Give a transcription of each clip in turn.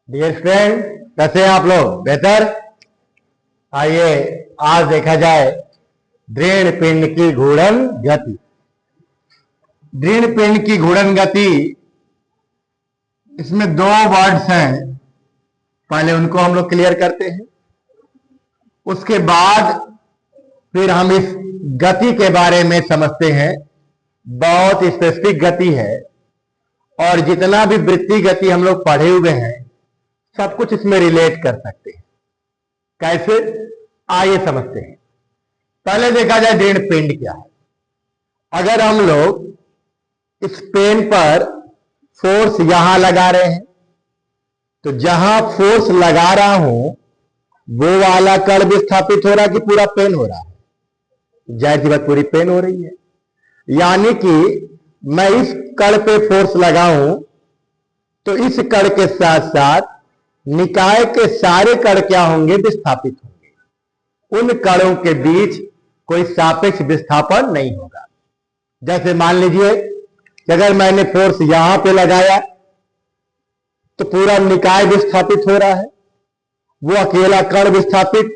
Dear friend, कैसे हैं आप लोग? बेहतर। आइए आज देखा जाए दृढ़ पिंड की घूर्णन गति। दृढ़ पिंड की घूर्णन गति, इसमें दो वर्ड्स हैं, पहले उनको हम लोग क्लियर करते हैं। उसके बाद फिर हम इस गति के बारे में समझते हैं। बहुत स्पेसिफिक गति है और जितना भी वृत्तीय गति हम लोग पढ़े हुए हैं सब कुछ इसमें रिलेट कर सकते हैं। कैसे? आइए समझते हैं। पहले देखा जाए दृढ़ पिंड क्या है। अगर हम लोग इस पेन पर फोर्स यहां लगा रहे हैं तो जहां फोर्स लगा रहा हूं वो वाला कण विस्थापित हो रहा है कि पूरा पेन हो रहा है? जाहिर सी बात, पूरी पेन हो रही है। यानी कि मैं इस कण पे फोर्स लगाऊं तो इस कण के साथ साथ निकाय के सारे कण क्या होंगे? विस्थापित होंगे। उन कणों के बीच कोई सापेक्ष विस्थापन नहीं होगा। जैसे मान लीजिए कि अगर मैंने फोर्स यहां पे लगाया तो पूरा निकाय विस्थापित हो रहा है, वो अकेला कण विस्थापित।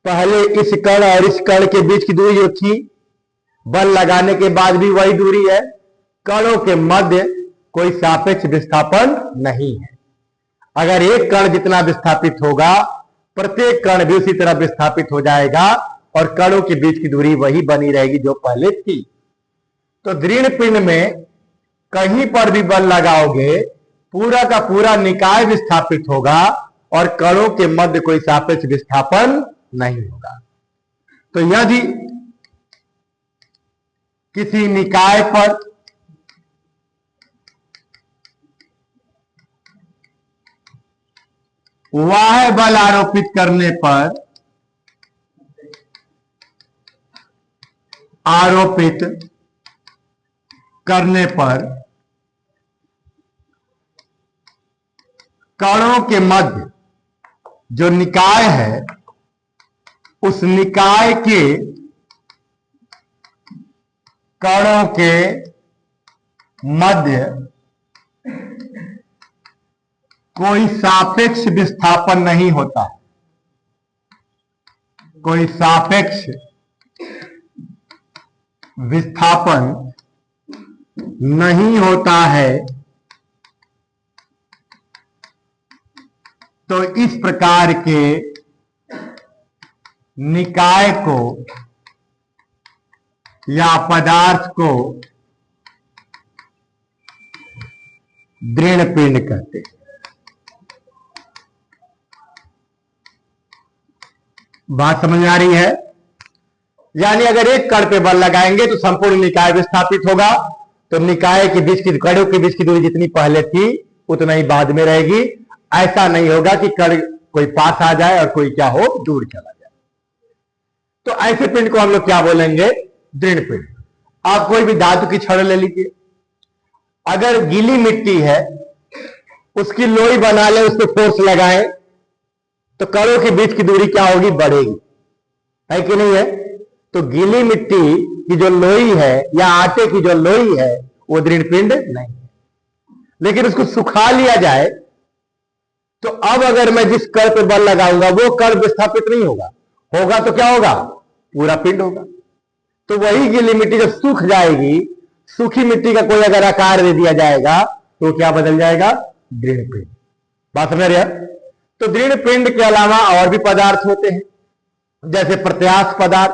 पहले इस कण और इस कण के बीच की दूरी जो थी, बल लगाने के बाद भी वही दूरी है। कणों के मध्य कोई सापेक्ष विस्थापन नहीं है। अगर एक कण जितना विस्थापित होगा, प्रत्येक कण भी उसी तरह विस्थापित हो जाएगा और कणों के बीच की दूरी वही बनी रहेगी जो पहले थी। तो दृढ़ पिंड में कहीं पर भी बल लगाओगे, पूरा का पूरा निकाय विस्थापित होगा और कणों के मध्य कोई सापेक्ष विस्थापन नहीं होगा। तो यदि किसी निकाय पर बाह्य बल आरोपित करने पर कणों के मध्य जो निकाय है, उस निकाय के कणों के मध्य कोई सापेक्ष विस्थापन नहीं होता है। कोई सापेक्ष विस्थापन नहीं होता है। तो इस प्रकार के निकाय को या पदार्थ को दृढ़ पिंड कहते हैं। बात समझ में आ रही है? यानी अगर एक कण पे बल लगाएंगे तो संपूर्ण निकाय विस्थापित होगा, तो निकाय के बीच की कणों के बीच की दूरी जितनी पहले थी उतना ही बाद में रहेगी। ऐसा नहीं होगा कि कण कोई पास आ जाए और कोई क्या हो, दूर चला जाए। तो ऐसे पिंड को हम लोग क्या बोलेंगे? दृढ़ पिंड। आप कोई भी धातु की छड़ ले लीजिए, अगर गीली मिट्टी है उसकी लोई बना ले, उस पर फोर्स लगाएं तो कणों के बीच की दूरी क्या होगी? बढ़ेगी, है कि नहीं है? तो गीली मिट्टी की जो लोई है या आटे की जो लोई है वो दृढ़ पिंड नहीं है। लेकिन उसको सुखा लिया जाए तो अब अगर मैं जिस कण पर बल लगाऊंगा वो कण विस्थापित नहीं होगा, होगा तो क्या होगा? पूरा पिंड होगा। तो वही गीली मिट्टी जब सूख जाएगी, सूखी मिट्टी का कोई अगर आकार दे दिया जाएगा तो क्या बदल जाएगा? दृढ़ पिंड। बात समझ रहे हैं? तो दृढ़ पिंड के अलावा और भी पदार्थ होते हैं, जैसे प्रत्यास्थ पदार्थ,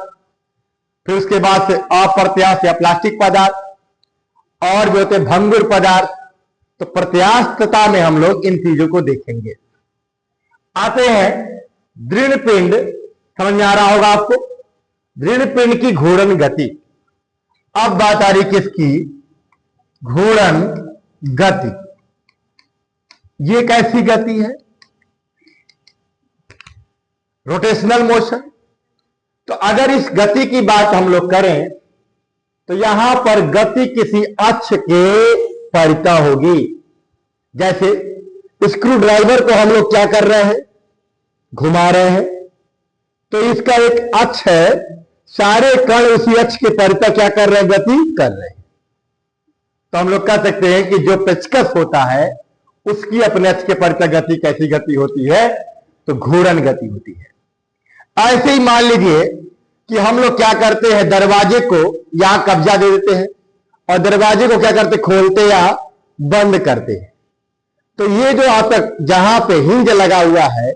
फिर उसके बाद से अप्रत्यास्थ या प्लास्टिक पदार्थ, और जो होते हैं भंगुर पदार्थ। तो प्रत्यास्थता में हम लोग इन चीजों को देखेंगे। आते हैं दृढ़ पिंड। समझ में आ रहा होगा आपको? दृढ़ पिंड की घूर्णन गति। अब बात आ रही किसकी? घूर्णन गति। ये कैसी गति है? Rotational motion. तो अगर इस गति की बात हम लोग करें तो यहां पर गति किसी अक्ष के परिता होगी। जैसे स्क्रू ड्राइवर को हम लोग क्या कर रहे हैं? घुमा रहे हैं, तो इसका एक अक्ष है, सारे कण उसी अक्ष के परिता क्या कर रहे हैं? गति कर रहे हैं। तो हम लोग कह सकते हैं कि जो पेचकस होता है उसकी अपने अक्ष के परितः गति कैसी गति होती है? तो घूर्णन गति होती है। ऐसे ही मान लीजिए कि हम लोग क्या करते हैं, दरवाजे को यहां कब्जा दे देते हैं और दरवाजे को क्या करते, खोलते या बंद करते हैं। तो ये जो आप जहां पे हिंज लगा हुआ है,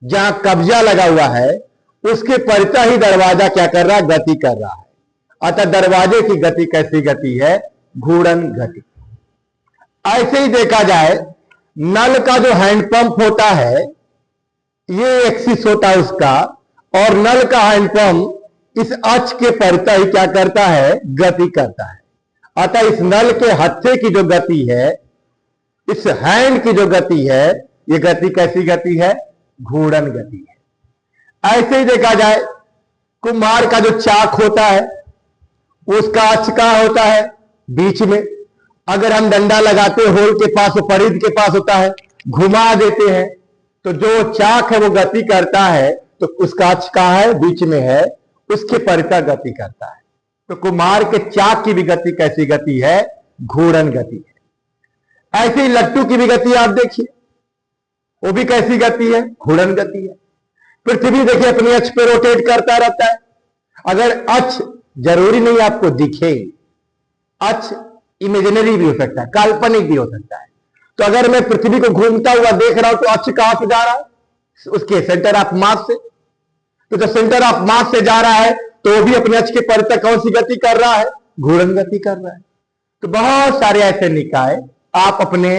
जहां कब्जा लगा हुआ है, उसके परितः ही दरवाजा क्या कर रहा है, गति कर रहा है। अतः दरवाजे की गति कैसी गति है? घूर्णन गति। ऐसे ही देखा जाए, नल का जो हैंडपंप होता है, ये एक्सिस होता है उसका, और नल का हैंडपंप इस अक्ष के परितः ही क्या करता है, गति करता है। अतः इस नल के हत्थे की जो गति है, इस हैंड की जो गति है, ये गति कैसी गति है? घूर्णन गति है। ऐसे ही देखा जाए, कुम्हार का जो चाक होता है, उसका अक्ष कहां होता है? बीच में। अगर हम डंडा लगाते होल के पास, परिध के पास होता है, घुमा देते हैं, तो जो चाक है वो गति करता है, तो उसका अक्ष कहां है? बीच में है, उसके परितः गति करता है। तो कुम्हार के चाक की भी गति कैसी गति है? घूर्णन गति है। ऐसे ही लट्टू की भी गति आप देखिए, वो भी कैसी गति है? घूर्णन गति है। पृथ्वी देखिए अपनी अक्ष पे रोटेट करता रहता है। अगर अक्ष जरूरी नहीं आपको दिखे, अक्ष इमेजिनरी भी हो सकता है, काल्पनिक भी हो सकता है। तो अगर मैं पृथ्वी को घूमता हुआ देख रहा हूं, तो अक्ष कहां से जा रहा है? उसके सेंटर ऑफ मास से। तो जब सेंटर ऑफ मास से जा रहा है, तो वो भी अपने अक्ष के परितः कौन सी गति कर रहा है? घूर्णन गति कर रहा है। तो बहुत सारे ऐसे निकाय आप अपने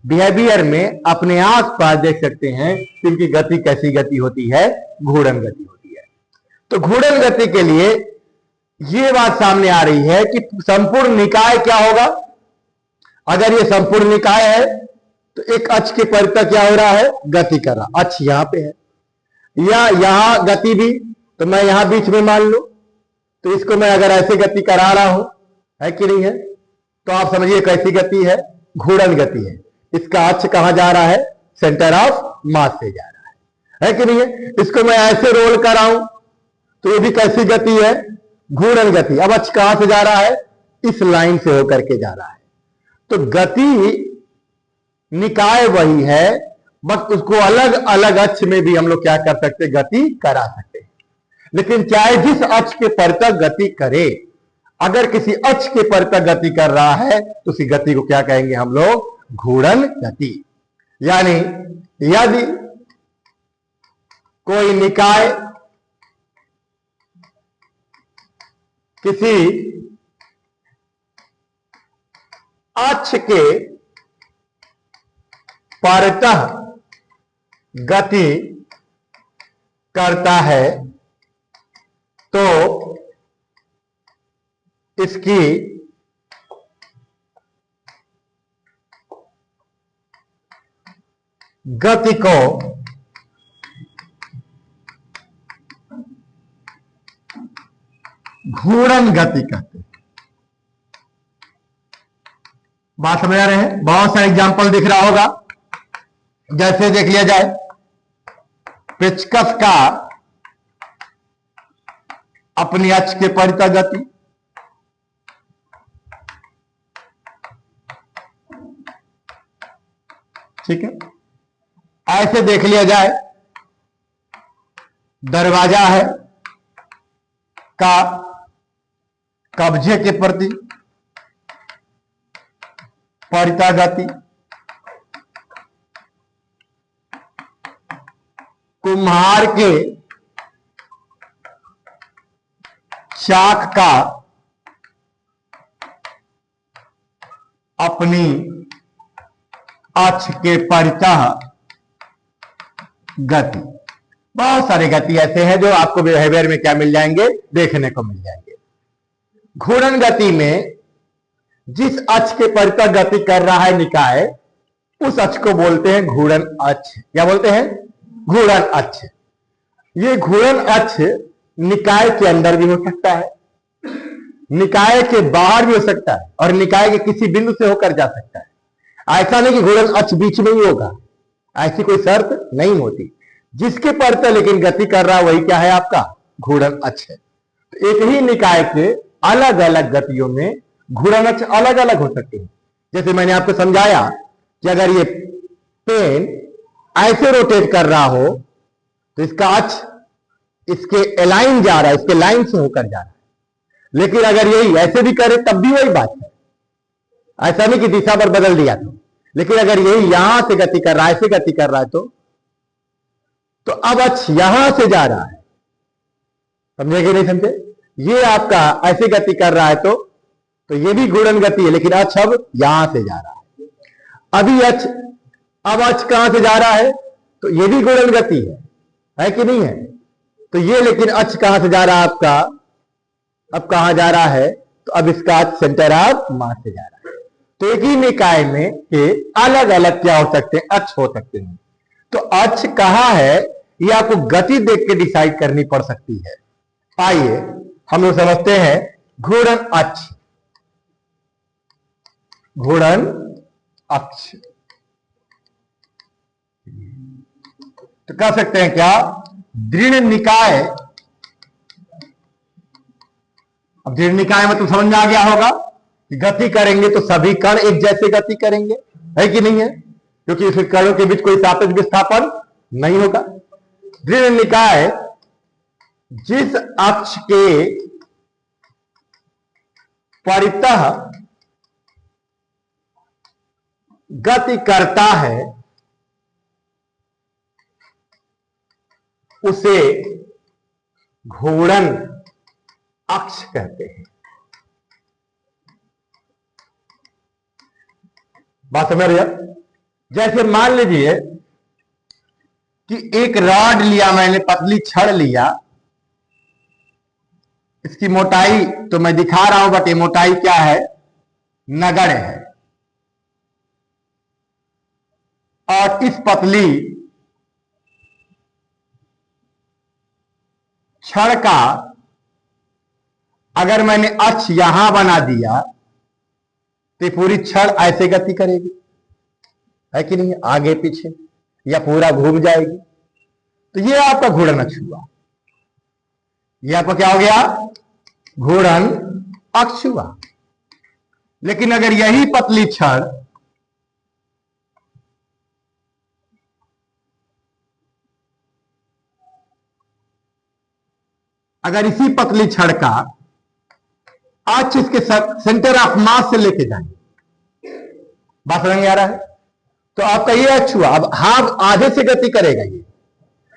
बिहेवियर में अपने आसपास देख सकते हैं, जिनकी गति कैसी गति होती है? घूर्णन गति होती है। तो घूर्णन गति के लिए ये बात सामने आ रही है कि संपूर्ण निकाय क्या होगा? अगर ये संपूर्ण निकाय है, तो एक अक्ष के परितः क्या हो रहा है? गति कर रहा। अक्ष यहां पे है, या यहां गति भी, तो मैं यहां बीच में मान लू, तो इसको मैं अगर ऐसे गति करा रहा हूं, है कि नहीं है, तो आप समझिए कैसी गति है? घूर्णन गति है। इसका अक्ष कहां जा रहा है? सेंटर ऑफ मास से जा रहा है कि नहीं है? इसको मैं ऐसे रोल कर रहा हूं, तो ये भी कैसी गति है? घूर्णन गति। अब अक्ष कहां से जा रहा है? इस लाइन से होकर के जा रहा है। तो गति निकाय वही है, बस उसको अलग अलग अक्ष में भी हम लोग क्या कर सकते? गति करा सकते हैं। लेकिन चाहे जिस अक्ष के परितः गति करे, अगर किसी अक्ष के परितः गति कर रहा है, तो उसी गति को क्या कहेंगे हम लोग? घूर्णन गति। यानी यदि कोई निकाय किसी अक्ष के परितः गति करता है, तो इसकी गति को घूर्णन गति कहते हैं। बात समझ आ रहे हैं? बहुत सारे एग्जाम्पल दिख रहा होगा। जैसे देख लिया जाए, पेचकस का अपनी अक्ष के परितः गति, ठीक है। ऐसे देख लिया जाए, दरवाजा है का कब्जे के प्रति परितः गति, कुम्हार के चाक का अपनी अक्ष के परितः गति। बहुत सारे गति ऐसे हैं जो आपको बिहेवियर में क्या मिल जाएंगे? देखने को मिल जाएंगे। घूर्णन गति में जिस अक्ष के परितः गति कर रहा है निकाय, उस अक्ष को बोलते हैं घूर्णन अक्ष। क्या बोलते हैं? घूर्णन अक्ष। ये घूर्णन अक्ष निकाय के अंदर भी हो सकता है, निकाय के बाहर भी हो सकता है, और निकाय के किसी बिंदु से होकर जा सकता है। ऐसा नहीं कि घूर्णन अक्ष बीच में ही होगा, ऐसी कोई शर्त नहीं होती। जिसके परितः लेकिन गति कर रहा है वही क्या है? आपका घूर्णन अक्ष है। तो एक ही निकाय के अलग अलग गतियों में घूर्णन अक्ष अलग अलग हो सकते हैं। जैसे मैंने आपको समझाया कि अगर ये पेन ऐसे रोटेट कर रहा हो तो इसका अक्ष इसके अलाइन जा रहा है, इसके लाइन से होकर जा रहा है। लेकिन अगर यही ऐसे भी करे तब भी वही बात है, ऐसा नहीं कि दिशा पर बदल दिया लेकिन अगर यही यहां से गति कर रहा है, ऐसे गति कर रहा है तो अब अक्ष यहां से जा रहा है, समझे कि नहीं समझे? ये आपका ऐसे गति कर रहा है तो ये भी घूर्णन गति है, लेकिन अक्ष अब यहां से जा रहा है। अभी अब अक्ष कहां से जा रहा है तो ये भी घूर्णन गति है कि नहीं है? तो ये लेकिन अक्ष कहां से जा रहा है आपका, अब कहां जा रहा है तो अब इसका अक्ष सेंटर ऑफ मास से जा रहा है। तो एक ही निकाय में के अलग अलग क्या हो सकते हैं, अक्ष हो सकते हैं। तो अक्ष कहां है ये आपको गति देख के डिसाइड करनी पड़ सकती है। आइए हम लोग समझते हैं घूर्णन अक्ष। घूर्णन अक्ष तो कह सकते हैं क्या, दृढ़ निकाय। अब दृढ़ निकाय में तो समझ में आ गया होगा कि गति करेंगे तो सभी कण एक जैसे गति करेंगे, है कि नहीं है? क्योंकि इस कणों के बीच कोई सापेक्ष विस्थापन नहीं होगा। दृढ़ निकाय जिस अक्ष के परितः गति करता है उसे घूर्णन अक्ष कहते हैं। बात समझ रहे? जैसे मान लीजिए कि एक रॉड लिया मैंने, पतली छड़ लिया, इसकी मोटाई तो मैं दिखा रहा हूं बट ये मोटाई क्या है, नगण्य है। और इस पतली छड़ का अगर मैंने अक्ष यहां बना दिया तो पूरी छड़ ऐसे गति करेगी, है कि नहीं? आगे पीछे या पूरा घूम जाएगी। तो ये आपका घूर्णन अक्ष हुआ। ये आपका क्या हो गया, घूर्णन अक्ष हुआ। लेकिन अगर यही पतली छड़ अगर इसी पतली छड़ का अक्ष इसके सेंटर ऑफ मास से लेके जाएंगे, बात समझ में आ रहा है? तो आपका ये अक्ष हुआ। अब हाफ आधे से गति करेगा ये,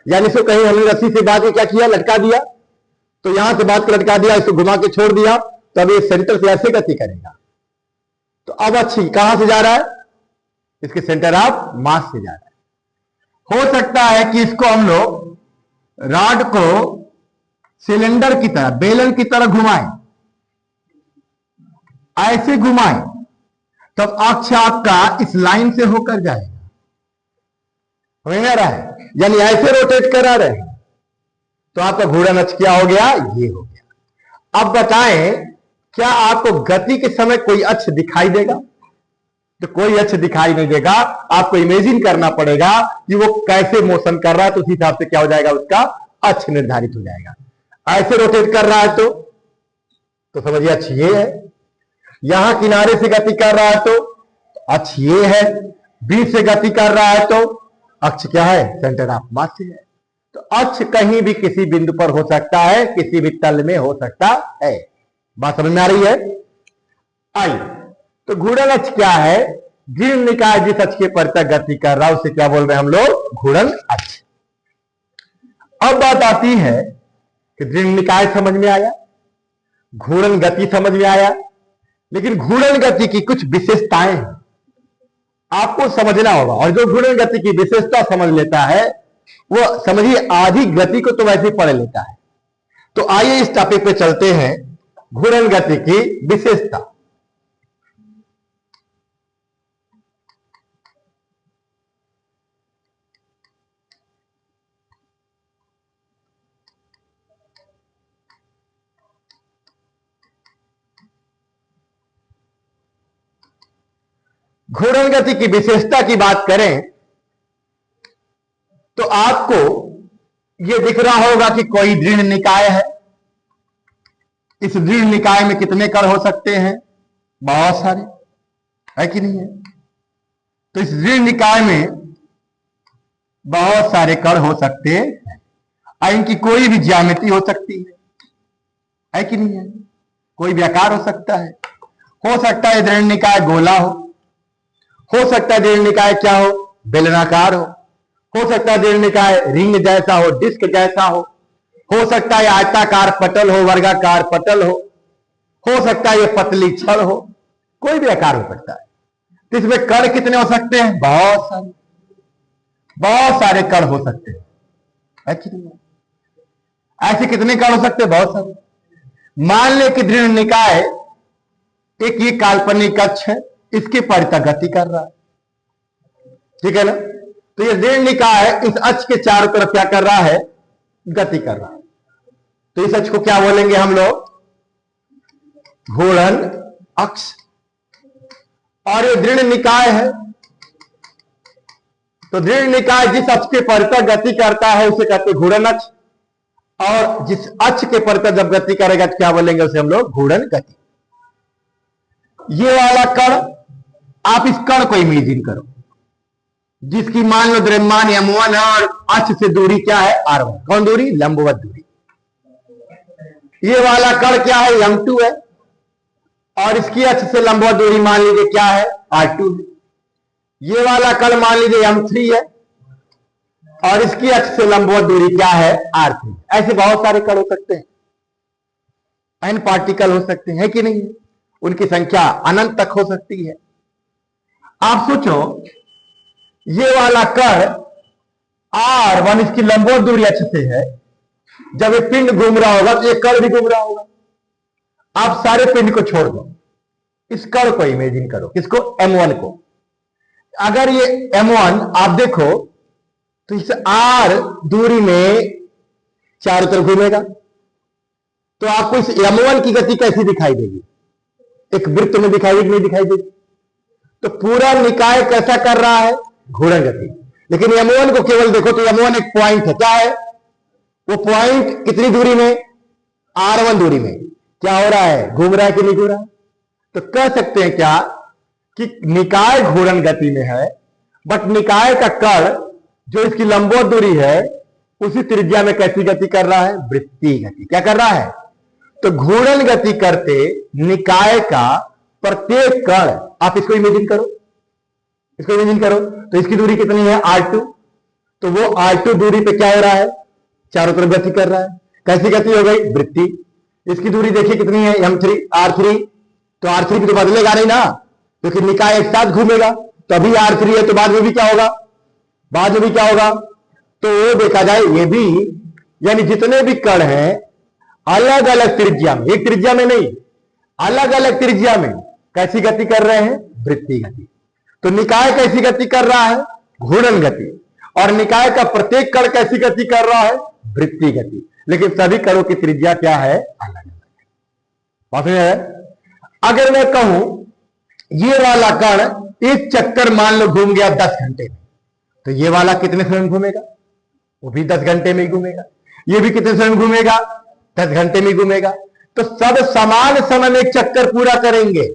यानी इसको कहीं हमने रस्सी से बांध के क्या किया, लटका दिया। तो यहां से बांध के लटका दिया, इसको घुमा के छोड़ दिया, तो अब ये सेंटर से ऐसे गति करेगा। तो अब अक्ष कहां से जा रहा है, इसके सेंटर ऑफ मास से जा रहा है। हो सकता है कि इसको हम लोग रॉड को सिलेंडर की तरह, बेलन की तरह घुमाएं, ऐसे घुमाएं, तब अक्ष आपका इस लाइन से होकर जाएगा। समझ में आ रहा है? यानी ऐसे रोटेट करा रहे हैं तो आपका घूर्णन अक्ष क्या हो गया, ये हो गया। अब बताएं क्या आपको गति के समय कोई अक्ष दिखाई देगा? तो कोई अक्ष दिखाई नहीं देगा। आपको इमेजिन करना पड़ेगा कि वो कैसे मोशन कर रहा है, तो उसी हिसाब से क्या हो जाएगा, उसका अक्ष निर्धारित हो जाएगा। ऐसे रोटेट कर रहा है तो समझिए अक्ष ये है। यहां किनारे से गति कर रहा है तो अक्ष ये है। बीच से गति कर रहा है तो अक्ष क्या है, सेंटर ऑफ मास से है। तो अक्ष कहीं भी किसी बिंदु पर हो सकता है, किसी भी तल में हो सकता है। बात समझ में आ रही है? आइए, तो घूर्णन अक्ष क्या है? दृढ़ निकाय जिस अक्ष के परितः गति कर रहा है उसे क्या बोल रहे हैं हम लोग, घूर्णन अक्ष। अब बात आती है कि दृढ़ निकाय समझ में आया, घूर्णन गति समझ में आया, लेकिन घूर्णन गति की कुछ विशेषताएं हैं, आपको समझना होगा। और जो घूर्णन गति की विशेषता समझ लेता है वो समझिए आधी गति को तो वैसे ही पढ़ लेता है। तो आइए इस टॉपिक पे चलते हैं, घूर्णन गति की विशेषता। घूर्णन गति की विशेषता की बात करें तो आपको यह दिख रहा होगा कि कोई दृढ़ निकाय है। इस दृढ़ निकाय में कितने कण हो सकते हैं, बहुत सारे, है कि नहीं है? तो इस दृढ़ निकाय में बहुत सारे कण हो सकते हैं और इनकी कोई भी ज्यामिति हो सकती है कि नहीं है? कोई भी आकार हो सकता है दृढ़ निकाय गोला हो सकता है दृढ़ निकाय क्या हो, बेलनाकार हो सकता है दृढ़ निकाय रिंग जैसा हो, डिस्क जैसा हो सकता है आयताकार पटल हो, वर्गाकार पटल हो सकता है ये पतली छड़ हो, कोई भी आकार हो सकता है। तो इसमें कण कितने हो सकते हैं? बहुत सारे कण हो सकते हैं कि नहीं? ऐसे कितने कण हो सकते हैं? बहुत सारे। मान ले कि दृढ़ निकाय एक ये काल्पनिक अक्ष है, इसके परितः गति कर रहा है, ठीक है ना? तो ये दृढ़ निकाय इस अक्ष के चारों तरफ क्या कर रहा है? गति कर रहा है। तो इस अक्ष को क्या बोलेंगे हम लोग? घूर्णन अक्ष। और ये दृढ़ निकाय है, तो दृढ़ निकाय जिस अक्ष के परितः गति करता है उसे कहते हैं घूर्णन अक्ष, और जिस अक्ष के परितः जब गति करेगा तो क्या बोलेंगे? उसे हम लोग घूर्णन गति। ये वाला कण, आप इस कण को इमेजिन करो जिसकी मान लो द्रव्यमान m1 है और अक्ष से दूरी क्या है? r1। कौन दूरी? लंबवत दूरी। ये वाला कण क्या है? m2 है और इसकी अक्ष से लंबवत दूरी मान लीजिए क्या है? r2 है। ये वाला कण मान लीजिए m3 है और इसकी अक्ष से लंबवत दूरी क्या है? r3। ऐसे बहुत सारे कण हो सकते हैं, n पार्टिकल हो सकते हैं कि नहीं? उनकी संख्या अनंत तक हो सकती है। आप सोचो ये वाला कण r1 इसकी लंबवत दूरी अक्ष से है, जब ये पिंड घूम रहा होगा तो ये कण भी घूम रहा होगा। आप सारे पिंड को छोड़ दो, इस कण को इमेजिन करो। किसको? m1 को। अगर ये m1 आप देखो तो इस r दूरी में चारों तरफ घूमेगा, तो आपको इस m1 की गति कैसी दिखाई देगी? एक वृत्त में दिखाई देगी, नहीं दिखाई देगी? तो पूरा निकाय कैसा कर रहा है? घूर्णन गति। लेकिन m1 को केवल देखो तो m1 एक पॉइंट है, क्या है वो पॉइंट? कितनी दूरी में? r1 दूरी में। क्या हो रहा है? घूम रहा है कि नहीं घूम रहा है? तो कह सकते हैं क्या कि निकाय घूर्णन गति में है, बट निकाय का कण जो इसकी लंबवत दूरी है उसी त्रिज्या में कैसी गति कर रहा है? वृत्तीय गति। क्या कर रहा है? तो घूर्णन गति करते निकाय का प्रत्येक कण, आप इसको इमेजिन करो, तो इसकी दूरी कितनी है? r2। तो वो r2 दूरी पे क्या हो रहा है? चारों तरफ गति कर रहा है। कैसी गति हो गई? वृत्ति। इसकी दूरी देखिए कितनी है? m3 r3। तो r3 भी तो बदलेगा नहीं ना, क्योंकि निकाय एक साथ घूमेगा। तो अभी r3 है तो बाद में भी क्या होगा? तो वो देखा जाए ये भी, यानी जितने भी कण हैं अलग अलग त्रिज्या में, एक त्रिज्या में नहीं, अलग अलग त्रिज्या में कैसी गति कर रहे हैं? वृत्तीय गति। तो निकाय कैसी गति कर रहा है? घूर्णन गति। और निकाय का प्रत्येक कण कैसी गति कर रहा है? वृत्तीय गति। लेकिन सभी कणों की त्रिज्या क्या है? अलग अलग है। अगर मैं कहूं ये वाला कण एक चक्कर मान लो घूम गया 10 घंटे में, तो ये वाला कितने समय में घूमेगा? वो भी 10 घंटे में ही घूमेगा। ये भी कितने समय में घूमेगा? 10 घंटे में घूमेगा। तो सब समान समय में एक चक्कर पूरा करेंगे,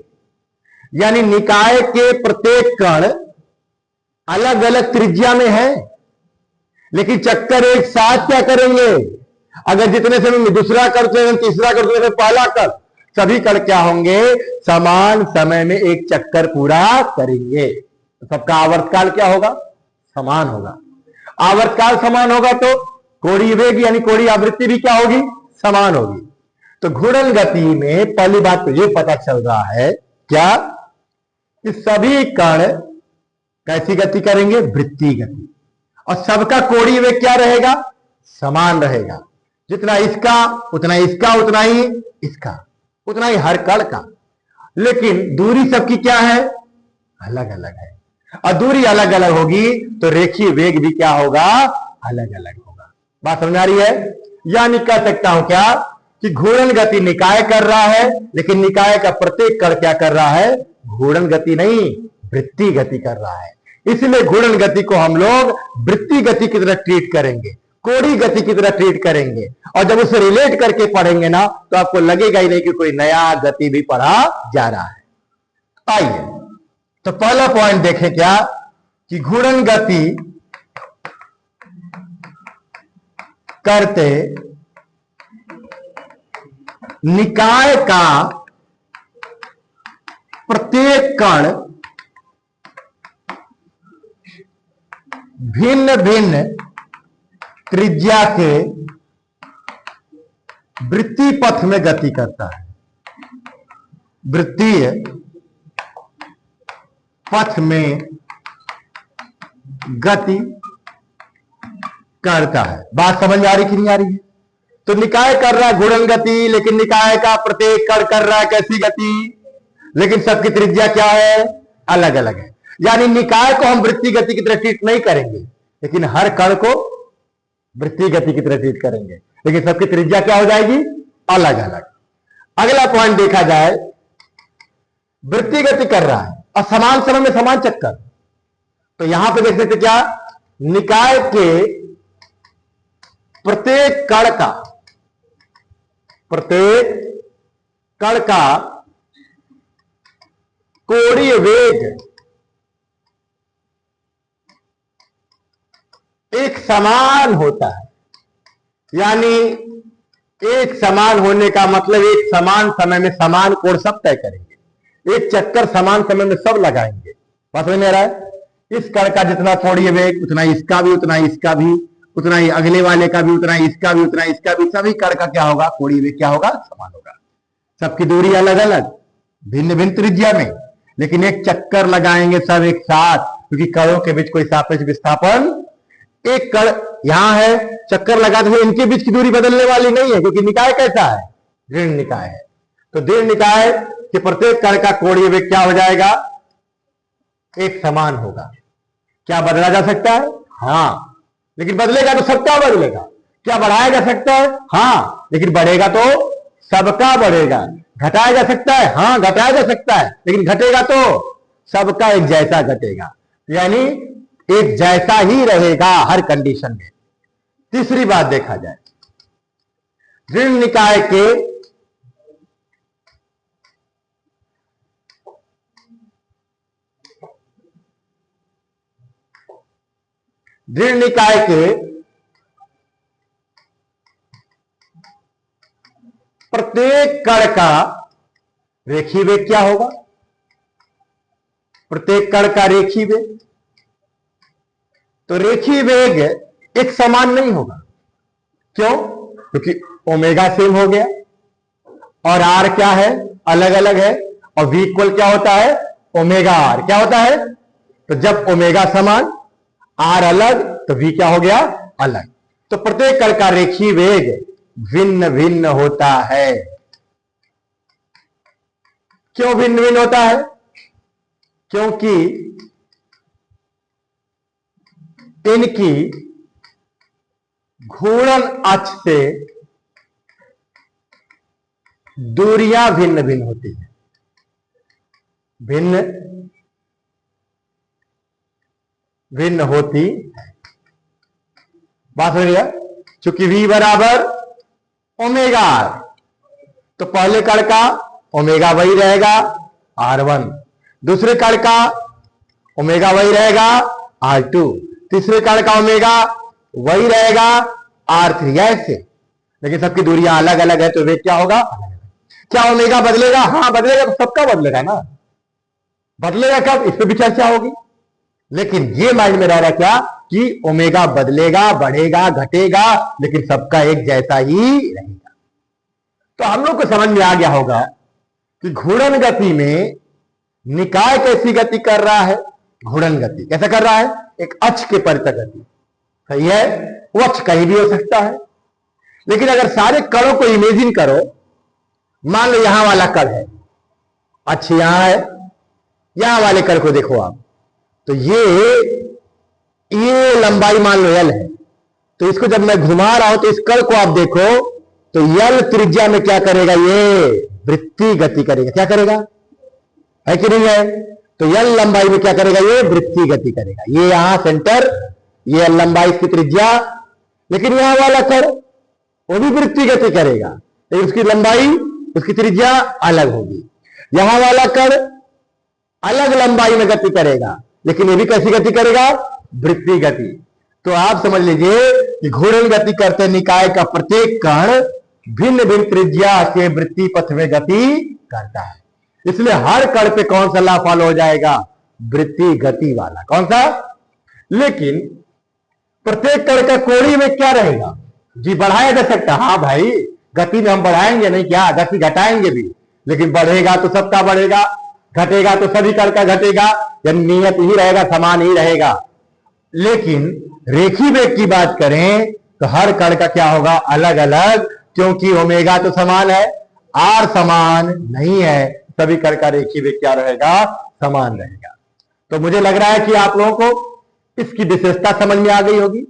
यानी निकाय के प्रत्येक कण अलग अलग त्रिज्या में है, लेकिन चक्कर एक साथ क्या करेंगे? अगर जितने समय में दूसरा कर, तीसरा कर, पहला कर, सभी कण क्या होंगे? समान समय में एक चक्कर पूरा करेंगे। तो सबका आवर्तकाल क्या होगा? समान होगा। आवर्तकाल समान होगा तो कोणीय वेग यानी कोणीय आवृत्ति भी क्या होगी? समान होगी। तो घूर्णन गति में पहली बात तो ये पता चल रहा है क्या कि सभी कण कैसी गति करेंगे? वृत्तीय गति। और सबका कोणीय वेग क्या रहेगा? समान रहेगा। जितना इसका उतना इसका, उतना ही इसका, उतना ही हर कण का। लेकिन दूरी सबकी क्या है? अलग अलग है। और दूरी अलग अलग होगी तो रेखीय वेग भी क्या होगा? अलग अलग होगा। बात समझ आ रही है? यानी कह सकता हूं क्या कि घूर्णन गति निकाय कर रहा है, लेकिन निकाय का प्रत्येक कण क्या कर रहा है? घूर्णन गति नहीं, वृत्तीय गति कर रहा है। इसलिए घूर्णन गति को हम लोग वृत्तीय गति की तरह ट्रीट करेंगे, कोणीय गति की तरह ट्रीट करेंगे। और जब उसे रिलेट करके पढ़ेंगे ना तो आपको लगेगा ही नहीं कि कोई नया गति भी पढ़ा जा रहा है। आइए तो पहला पॉइंट देखें क्या कि घूर्णन गति करते निकाय का प्रत्येक कण भिन्न भिन्न त्रिज्या के वृत्तीय पथ में गति करता है। वृत्तीय पथ में गति करता है। बात समझ आ रही कि नहीं आ रही है? तो निकाय कर रहा है घूर्णन गति, लेकिन निकाय का प्रत्येक कण कर रहा है कैसी गति, लेकिन सबकी त्रिज्या क्या है? अलग अलग है। यानी निकाय को हम वृत्तीय गति की तरह ट्रीट नहीं करेंगे, लेकिन हर कण को वृत्तीय गति की तरह ट्रीट करेंगे, लेकिन सबकी त्रिज्या क्या हो जाएगी? अलग अलग। अगला पॉइंट देखा जाए, वृत्तीय गति कर रहा है और समान समय में समान चक्कर। तो यहां पे देख सकते क्या, निकाय के प्रत्येक कण का कोणीय वेग एक समान होता है। यानी एक समान होने का मतलब एक समान समय में समान कोण सब तय करेंगे, एक चक्कर समान समय में सब लगाएंगे। बात समझ में आ रहा है? इस कण का जितना कोणीय वेग उतना इसका भी, उतना इसका भी, उतना ही अगले वाले का भी, उतना इसका भी, उतना इसका भी। सभी कण का क्या होगा? कोणीय वेग क्या होगा? समान होगा। सबकी दूरी अलग अलग, भिन्न भिन्न त्रिज्या में, लेकिन एक चक्कर लगाएंगे सब एक साथ, क्योंकि कणों के बीच कोई सापेक्ष विस्थापन, एक कण यहां है, चक्कर लगाते हुए इनके बीच की दूरी बदलने वाली नहीं है, क्योंकि निकाय कैसा है? दृढ़ निकाय है। तो दृढ़ निकाय के प्रत्येक कण का कोणीय वेग क्या हो जाएगा? एक समान होगा। क्या बदला जा सकता है? हाँ, लेकिन बदलेगा तो सबका बदलेगा। क्या बढ़ाया जा सकता है? हाँ, लेकिन बढ़ेगा तो सबका बढ़ेगा। घटाया जा सकता है? हाँ, घटाया जा सकता है, लेकिन घटेगा तो सबका एक जैसा घटेगा, यानी एक जैसा ही रहेगा हर कंडीशन में। तीसरी बात देखा जाए, दृढ़ निकाय के प्रत्येक कण का रेखीय वेग क्या होगा? प्रत्येक कण का रेखीय वेग, तो रेखीय वेग एक समान नहीं होगा। क्यों? क्योंकि ओमेगा सेम हो गया और आर क्या है? अलग अलग है, और वी इक्वल क्या होता है? Omega R. क्या होता है? तो जब ओमेगा समान आर अलग तो वी क्या हो गया? अलग। तो प्रत्येक कण का रेखीय वेग भिन्न भिन्न होता है। क्यों भिन्न भिन्न होता है? क्योंकि इनकी घूर्णन अक्ष से दूरियां भिन्न भिन्न होती है। भिन्न भिन्न होती है। बात हो रही है? चूंकि v बराबर ओमेगा आर, तो पहले कण का ओमेगा वही रहेगा R1, दूसरे कण का ओमेगा वही रहेगा R2, तीसरे कण का ओमेगा वही रहेगा R3, ऐसे। लेकिन सबकी दूरियां अलग अलग है, तो वेग क्या होगा? क्या ओमेगा बदलेगा? हाँ बदलेगा, तो सबका बदलेगा ना। बदलेगा कब? इस पर भी चर्चा होगी। लेकिन ये माइंड में रह रहा क्या कि ओमेगा बदलेगा, बढ़ेगा, घटेगा, लेकिन सबका एक जैसा ही रहेगा। तो हम लोग को समझ में आ गया होगा कि घूर्णन गति में निकाय कैसी गति कर रहा है? घूर्णन गति कैसा कर रहा है? एक अक्ष के परितः गति। सही है? वो अक्ष कहीं भी हो सकता है, लेकिन अगर सारे कणों को इमेजिन करो, मान लो यहां वाला कण है, अक्ष यहां है, यहां वाले कण को देखो आप, तो ये लंबाई मान लो L है, तो इसको जब मैं घुमा रहा हूं तो इस कण को आप देखो तो L त्रिज्या में क्या करेगा? ये वृत्तीय गति करेगा। क्या करेगा? है कि नहीं है? तो L लंबाई में क्या करेगा? ये वृत्तीय गति करेगा। ये यहां सेंटर, ये L लंबाई इसकी त्रिज्या, लेकिन यहां वाला कण वो भी वृत्तीय गति करेगा, लेकिन उसकी लंबाई, उसकी त्रिज्या अलग होगी। यहां वाला कण अलग लंबाई में गति करेगा, लेकिन ये भी कैसी गति करेगा? वृत्तीय गति। तो आप समझ लीजिए कि घूर्णन गति करते निकाय का प्रत्येक कण भिन्न भिन्न त्रिज्या के वृत्ति पथ में गति करता है। इसलिए हर कण पे कौन सा लॉ फॉलो हो जाएगा? वृत्ति गति वाला। कौन सा? लेकिन प्रत्येक कण का कोणीय में क्या रहेगा जी? बढ़ाया जा सकता। हाँ भाई, गति में हम बढ़ाएंगे नहीं क्या? गति घटाएंगे भी, लेकिन बढ़ेगा तो सबका बढ़ेगा, घटेगा तो सभी कण का घटेगा, यानी नियत ही रहेगा, समान ही रहेगा। लेकिन रेखीय वेग की बात करें तो हर कण का क्या होगा? अलग अलग, क्योंकि ओमेगा तो समान है, आर समान नहीं है, सभी कण का रेखीय वेग क्या रहेगा? समान रहेगा। तो मुझे लग रहा है कि आप लोगों को इसकी विशेषता समझ में आ गई होगी,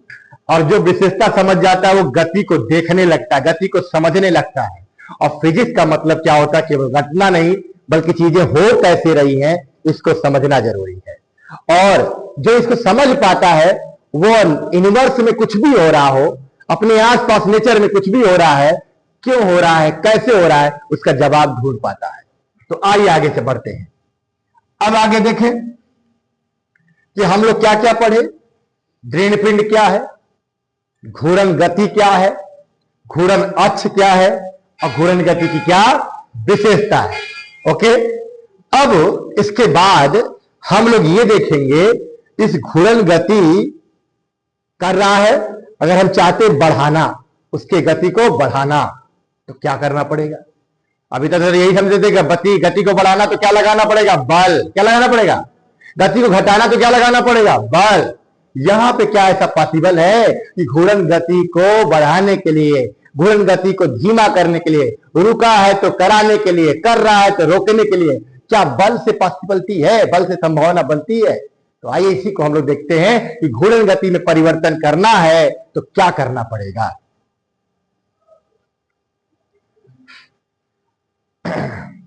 और जो विशेषता समझ जाता है वो गति को देखने लगता है, गति को समझने लगता है। और फिजिक्स का मतलब क्या होता है? केवल घटना नहीं, बल्कि चीजें हो कैसे रही हैं इसको समझना जरूरी है। और जो इसको समझ पाता है वो यूनिवर्स में कुछ भी हो रहा हो, अपने आसपास नेचर में कुछ भी हो रहा है, क्यों हो रहा है, कैसे हो रहा है, उसका जवाब ढूंढ पाता है। तो आइए आगे से बढ़ते हैं। अब आगे देखें कि हम लोग क्या क्या पढ़े। ऋण पिंड क्या है, घूर्णन गति क्या है, घूर्णन अक्ष क्या है, और घूर्णन गति की क्या विशेषता है। ओके, अब इसके बाद हम लोग ये देखेंगे इस घूर्णन गति कर रहा है, अगर हम चाहते बढ़ाना, उसके गति को बढ़ाना, तो क्या करना पड़ेगा? अभी तक यही समझते थे कि गति को बढ़ाना तो क्या लगाना पड़ेगा? बल। क्या लगाना पड़ेगा? गति को घटाना तो क्या लगाना पड़ेगा? बल। यहां पे क्या ऐसा पॉसिबल है कि घूर्णन गति को बढ़ाने के लिए, घूर्णन गति को धीमा करने के लिए, रुका है तो कराने के लिए, कर रहा है तो रोकने के लिए, क्या बल से पॉसिबिलिटी है, बल से संभावना बनती है? तो आइए इसी को हम लोग देखते हैं कि घूर्णन गति में परिवर्तन करना है तो क्या करना पड़ेगा।